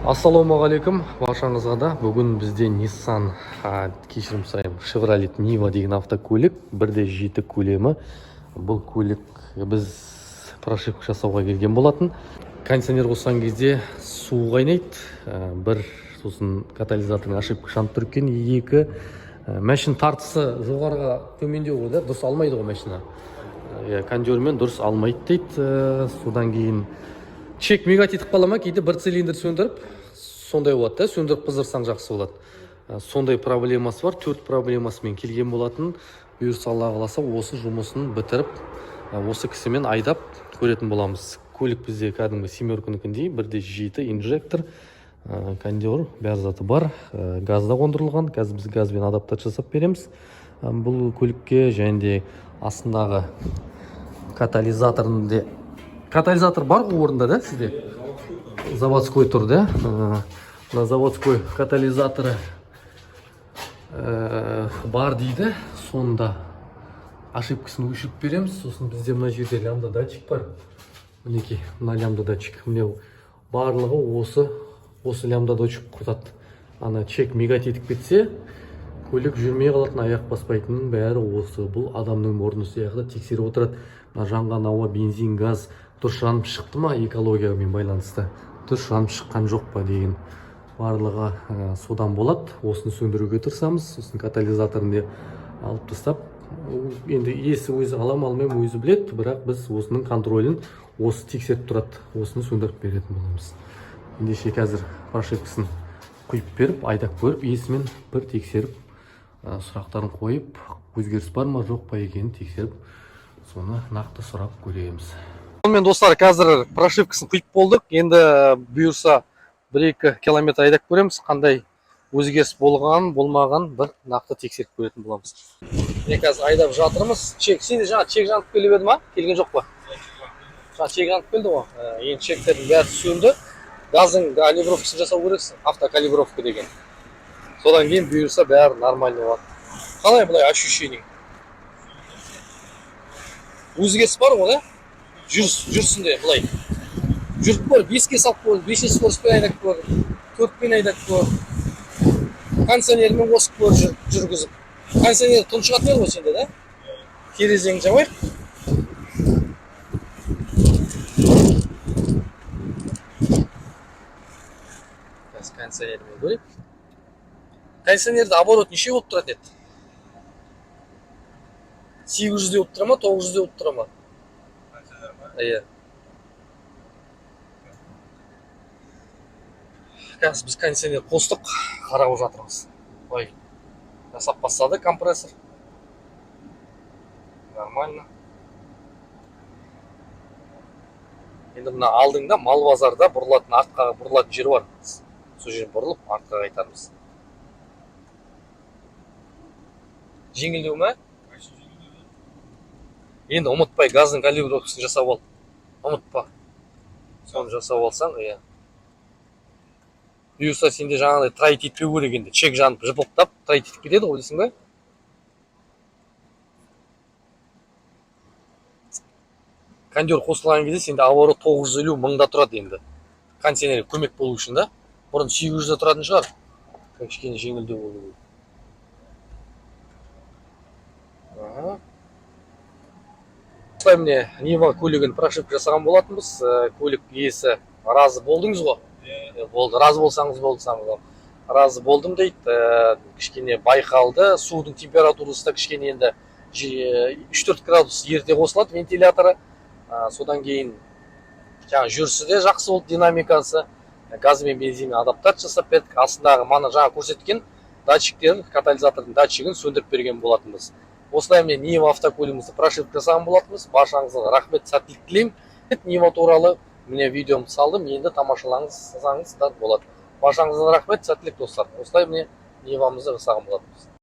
Ассалаумағалейкум, баршаңызға да. Бүгін бізде Nissan, кешірім сұраймын, Chevrolet Niva деген автокөлік, 1.7 көлемі. Бұл көлік біз прошивка жасауға келген болатын. Кондиционер қосқан кезде су қайнайды. Бір, сосын катализатордың ошибка жанып тұр екен. Екі, машина тартысы жоғарыға төмендеу ғой да, дұрыс алмайды ғой машина. Кондермен дұрыс алмайды дейді. Содан кейін чек мигать етіп қала ма, кейде бір цилиндр сөндіріп, сондай болады да, сөндіріп қыздырсаң жақсы болады. Сондай проблемасы бар, 4 проблемасымен келген болатын. Бұйырса Алла қаласа осы жұмысын бітіріп, осы кісімен айдап көретін боламыз. Көлік бізде кәдімгі семеркінікіндей, 1.7 инжектор, кондер, бәр заты бар, газда қондырылған. Қазір біз газбен адаптация жасап береміз. Бұл көлікке және де астындағы катализаторында катализатор бар ғой орында да сізде? Заводской тұр да? На заводской катализаторы бар дейді. Сонда ошибкасын өшіріп береміз. Сосын бізде мына жерде лямбда датчик бар. Мінекей, мына лямбда датчик. Міне барлығы осы лямбдада өшіп құтады. Ана чек мигать етіп кетсе, көлік жүрмей қалатын, аяқ баспайтынның бәрі осы. Бұл адамның орны сияқты тексеріп отырады. Жанған ауа, бензин, газ дұрыс жанып шықты ма, экологиямен байланысты дұрыс жанып шыққан жоқ па деген барлығы содан болады. Осыны сөндіруге тырысамыз. Сосын катализаторын алып тастап, енді иесі өзі алам алмаймын өзі біледі, бірақ біз осының контролін осы тексеріп тұрады. Осыны сөндіріп беретін боламыз. Ендеше қазір прошивкасын құйып беріп, айдап көріп, иесімен бір тексеріп, сұрақтарын қойып, өзгеріс бар ма жоқ па екенін тексеріп, соны нақты сұрап көреміз. Сонымен достар, қазір прошивкасын құйып болдық. Енді бұйырса 1-2 километр айдап көреміз, қандай өзгеріс болған, болмаған бір нақты тексеріп көретін боламыз. Қазір айдап жатырмыз. Сенде жаңа чек жанып келіп еді ма? Келген жоқ па? Жаңа чек жанып келді ғой. Енді чектердің бәрі сөнді. Газдың калибровкасын жасау керексің, автокалибровка деген. Содан кейін бұйырса бәрі нормальный болады. Қалай бұлай ощущение? Өзгеріс бар ғой да? Жүрсінде бұлай. Жүріп көр, 5-ке салып көр, 5-ші скоростьпен айдап көр, 4-пен айдап көр. Кондиционермен қосып көр, жүргізіп. Кондиционер тұншығатын еді ғой сенде, да? Терезеңді жабайық. Қазір кондиционермен көрейік. Кондиционерді оборот неше болып тұрады еді? 800-де болып тұра ма, 900-де болып тұра ма? Қазір біз кондиционер қостық, қарап жатырмыз. Ой, жасап бастады компрессор. Нормально. Енді мына алдыңда мал базарда бұрылатын, артқа бұрылатын жер бар. Сол жер бұрылып, артқа қайтармыз. Жеңілдеу ме? Енді ұмытпай газдың калибровкасын жасап ал. Ұмытпа. Соны жасап алсаң, бұйырса сенде жаңағыдай трайт етпеу керек енді. Чек жанып жыпылықтап, трайт етіп кетеді ғой, дейсің бе? Кондер қосылған кезде сенде оборот 950 мыңда тұрады енді. Кондиционер көмек болу үшін да. Бұрын 800-де тұратын шығар. Кішкене жеңілдеу болу. Осылай міне Niva көлігін прошивка жасаған болатынбыз. Көлік иесі разы болдыңыз ғой? Болды, разы болсаңыз болды. Разы болдым дейді. Кішкене байқалды. Судың температурасы да кішкене енді 3-4 градус ерте қосылады вентиляторы. Содан кейін жүрісі де жақсы болды, динамикасы. Газ бен бензинмен адаптация жасап бердік. Астындағы мана жаңа көрсеткен датчиктерін, катализатордың датчигін сөндіріп берген болатынбыз. Осылай мен Niva автокөлігімізді прошивка жасаған болатынбыз. Баршаңызға рахмет, сәттілік тілеймін. Niva туралы міне видеомды салдым, енді тамашалаңыздар болады. Баршаңызға рахмет, сәттілік достар. Осылай міне Niva'мызды жасаған болатынбыз.